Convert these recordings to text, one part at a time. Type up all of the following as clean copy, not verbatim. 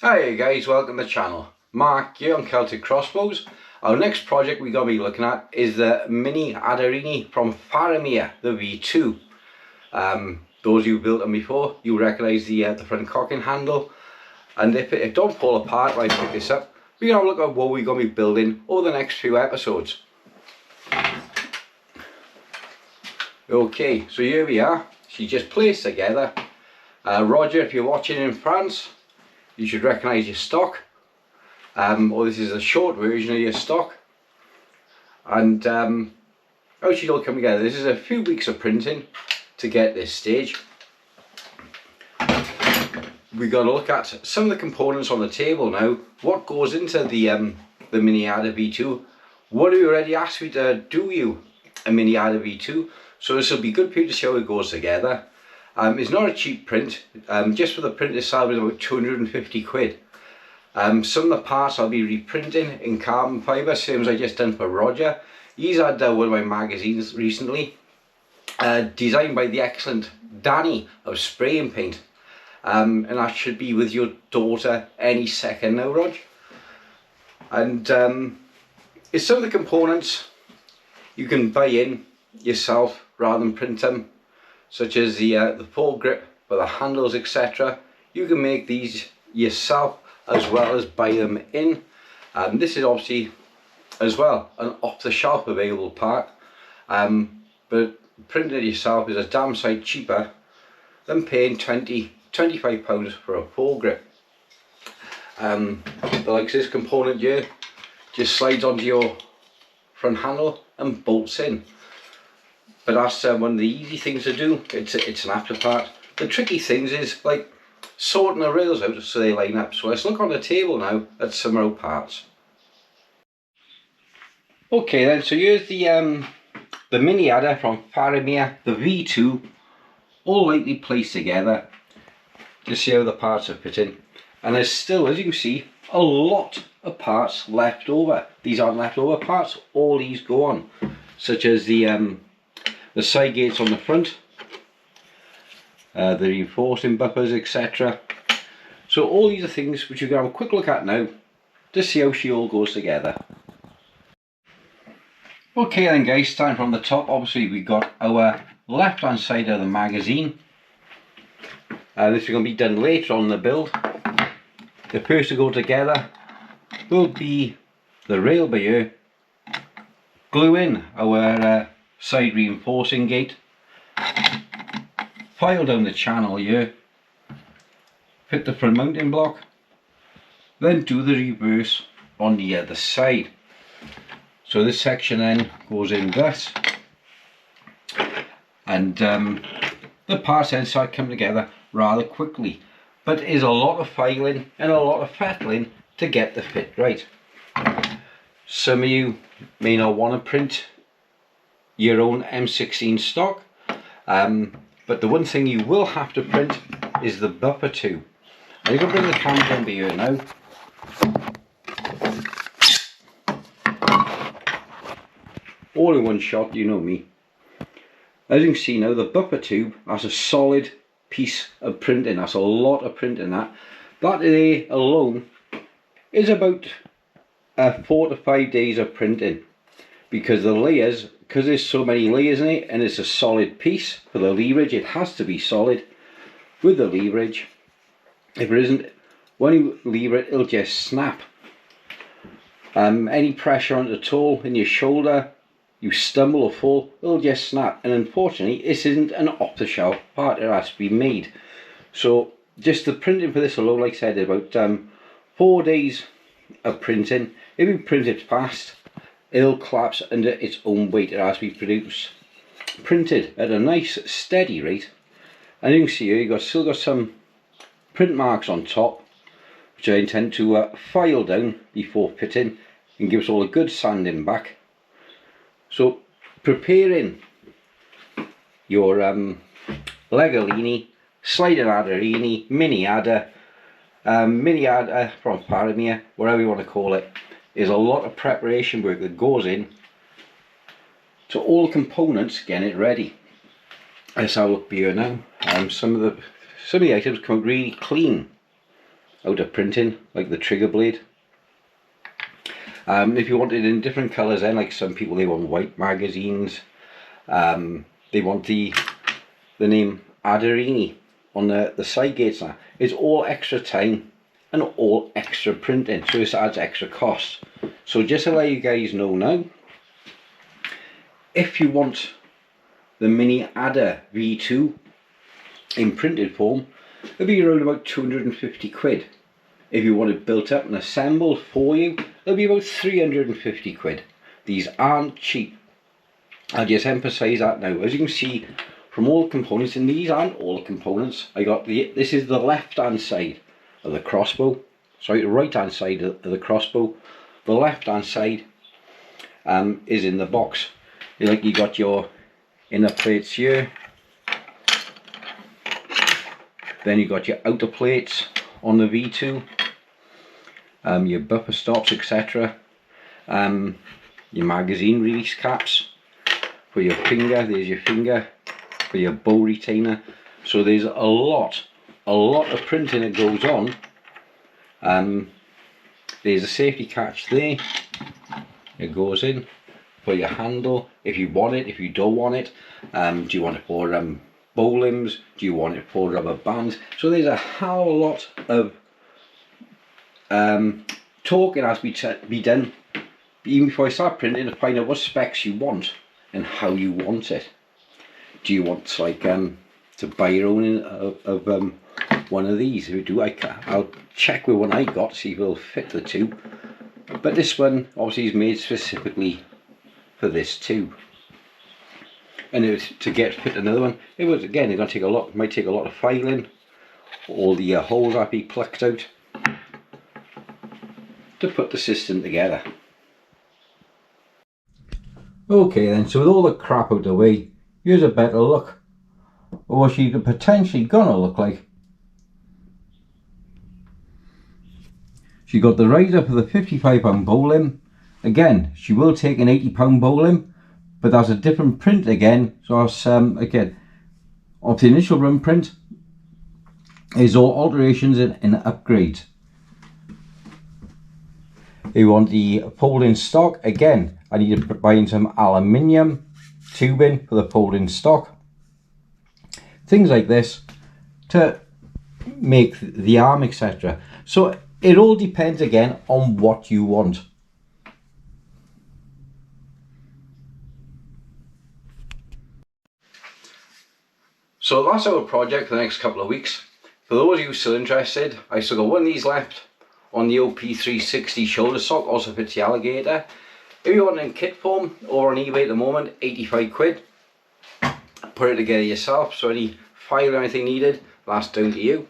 Hi guys, welcome to the channel. Mark here on Celtic Crossbows. Our next project we're going to be looking at is the Mini Adder from Farimir the V2. Those of you who built them before, you recognise the front cocking handle. And if it don't fall apart when I pick this up, we're going to have a look at what we're going to be building over the next few episodes. Okay, so here we are. She's just placed together. Roger, if you're watching in France, you should recognise your stock, or this is a short version of your stock. And how she'll all come together. This is a few weeks of printing to get this stage. We've got to look at some of the components on the table now. What goes into the Mini Adder V2? What have you already asked me to do you a Mini Adder V2? So this will be good for you to see how it goes together. It's not a cheap print. Just for the print itself is about 250 quid. Some of the parts I'll be reprinting in carbon fibre, same as I just done for Roger. He's had one of my magazines recently, designed by the excellent Danny of Spray and Paint. And that should be with your daughter any second now, Rog. And it's some of the components you can buy in yourself rather than print them, such as the foregrip for the handles, etc. You can make these yourself as well as buy them in. This is obviously as well an off-the-shelf available part, but printing it yourself is a damn sight cheaper than paying £25 for a foregrip. The likes of this component here just slides onto your front handle and bolts in. But that's one of the easy things to do. It's an after part. The tricky things is like sorting the rails out so they line up. So let's look on the table now at some of our parts. Okay then, so here's the Mini Adder from Farimir the V2, all lightly placed together. Just see how the parts are fitting. And there's still, as you can see, a lot of parts left over. These aren't leftover parts, all these go on. Such as the side gates on the front, the reinforcing bumpers, etc. So all these are things which you're going to have a quick look at now to see how she all goes together. Okay then guys, starting from the top, obviously we've got our left hand side of the magazine. This is going to be done later on in the build. The first to go together will be the rail by here. Glue in our side reinforcing gate, file down the channel here, fit the front mounting block, then do the reverse on the other side. So this section then goes in thus, and the parts inside come together rather quickly, but it is a lot of filing and a lot of fettling to get the fit right. Some of you may not want to print your own M16 stock, but the one thing you will have to print is the bumper tube. I'm going to bring the camera down here now. All in one shot, you know me. As you can see now, the bumper tube, that's a solid piece of printing. That's a lot of printing. That there alone is about 4 to 5 days of printing, because the layers, because there's so many layers in it, and it's a solid piece. For the leverage, it has to be solid with the leverage. If it isn't, when you lever it, it'll just snap. Any pressure on it at all in your shoulder, you stumble or fall, it'll just snap. And unfortunately, this isn't an off-the-shelf part, it has to be made. So just the printing for this alone, like I said, about 4 days of printing. If you print it fast, it'll collapse under its own weight. It has to be printed at a nice steady rate. And you can see here you've still got some print marks on top, which I intend to file down before fitting and give us all a good sanding back. So preparing your Legolini, sliding adderini, Mini Adder, Mini Adder from Farimir, whatever you want to call it, is a lot of preparation work that goes in to all the components getting it ready. Let's have a look here now. Some of the items come out really clean. out of printing, like the trigger blade. If you want it in different colours then, like some people, they want white magazines, they want the name Adderini on the side gates now. It's all extra time and all extra printing, so this adds extra cost. So just to let you guys know now, if you want the Mini Adder V2 in printed form, it'll be around about 250 quid. If you want it built up and assembled for you, it'll be about 350 quid. These aren't cheap. I'll just emphasise that now. As you can see from all the components, and these aren't all the components, I got this is the left hand side of the crossbow. Sorry, the right hand side of the crossbow. The left hand side is in the box. You got your inner plates here. Then you got your outer plates on the V2. Your buffer stops, etc. Your magazine release caps for your finger. There's your finger for your bow retainer. So there's a lot of printing that goes on. There's a safety catch there. It goes in for your handle if you want it, if you don't want it. Do you want it for bow limbs? Do you want it for rubber bands? So there's a whole lot of talking has to be done even before I start printing, to find out what specs you want and how you want it. Do you want like to buy your own of one of these? If you do, I'll check with one I got, see if it'll fit the tube. But this one obviously is made specifically for this tube. And to get fit another one, it was again, it's going to take a lot. Might take a lot of filing. All the holes have to be plucked out to put the system together. Okay then, so with all the crap out of the way, here's a better look at what she's potentially gonna look like. She got the riser for the £55 bow limb. Again, she will take an £80 bow limb, but that's a different print again. So that's again, of the initial run print is all alterations and upgrades. If you want the folding stock, again, I need to buy in some aluminium tubing for the folding stock. Things like this to make the arm, etc. So it all depends again on what you want. So that's our project for the next couple of weeks. For those of you still interested, I still got one of these left on the OP360 shoulder stock, also fits the alligator. If you want it in kit form, over on eBay at the moment, 85 quid. Put it together yourself, so any file or anything needed, that's down to you.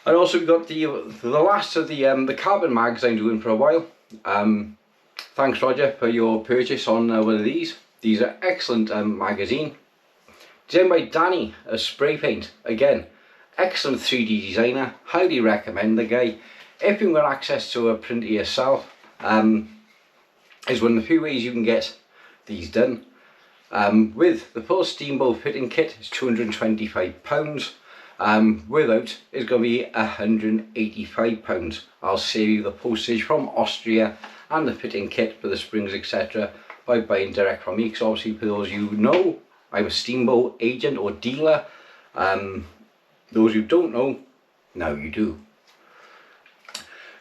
I also got the last of the carbon mags I'm doing for a while. Thanks Roger for your purchase on one of these. These are excellent magazine. Designed by Danny, a spray paint. Again, excellent 3D designer, highly recommend the guy. If you've got access to a printer yourself, is one of the few ways you can get these done. With the full steamboat fitting kit is £225. Without is going to be £185. I'll save you the postage from Austria and the fitting kit for the springs, etc. by buying direct from me, because obviously for those you know, I'm a steamboat agent or dealer. Those who don't know, now you do.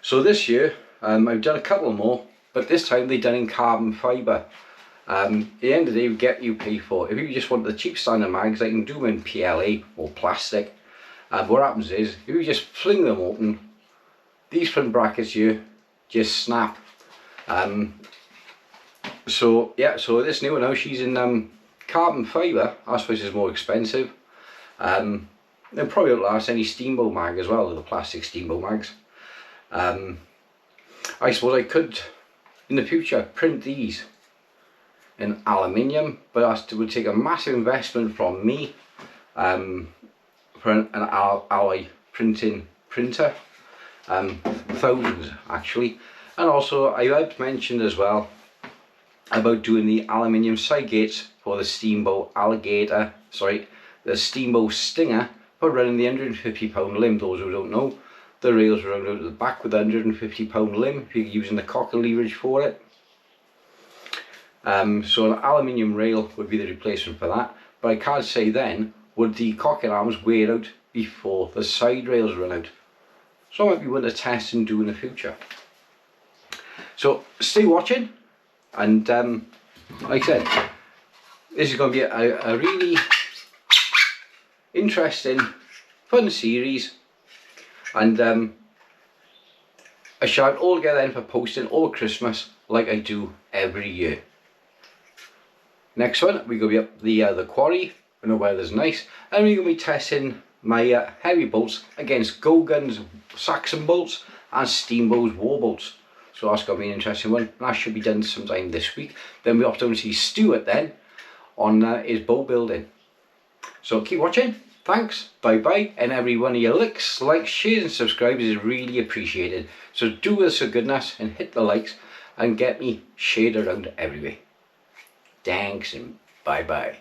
So this year I've done a couple more, but this time they're done in carbon fibre. At the end of the day, you get what you pay for. If you just want the cheap standard mags, I can do them in PLA or plastic. What happens is, if you just fling them open, these front brackets here just snap. So yeah, so this new one now, she's in carbon fibre. I suppose it's more expensive. And probably won't last any steamboat mag as well, the plastic steamboat mags. I suppose I could, in the future, print these in aluminium, but that would take a massive investment from me for an alloy printing printer, thousands actually. And also I had mentioned as well about doing the aluminium side gates for the steamboat alligator, sorry, the steamboat stinger for running the 150 pound limb. Those who don't know, the rails round out at the back with the 150 pound limb if you're using the cocker leverage for it. So an aluminium rail would be the replacement for that, but I can't say then would the cocker arms wear out before the side rails run out. So I might be one to test and do in the future. So stay watching, and like I said, this is going to be a really interesting, fun series, and I shall have it all together then for posting over Christmas like I do every year. Next one, we're going to be up the quarry when the weather's nice, and we're going to be testing my heavy bolts against Go Gun's Saxon bolts and Steamboat's war bolts. So that's going to be an interesting one. That should be done sometime this week. Then we have to see Stuart then on his bow building. So keep watching. Thanks. Bye bye. And every one of your likes, shares and subscribes is really appreciated. So do us a goodness and hit the likes and get me shared around everywhere. Thanks and bye bye.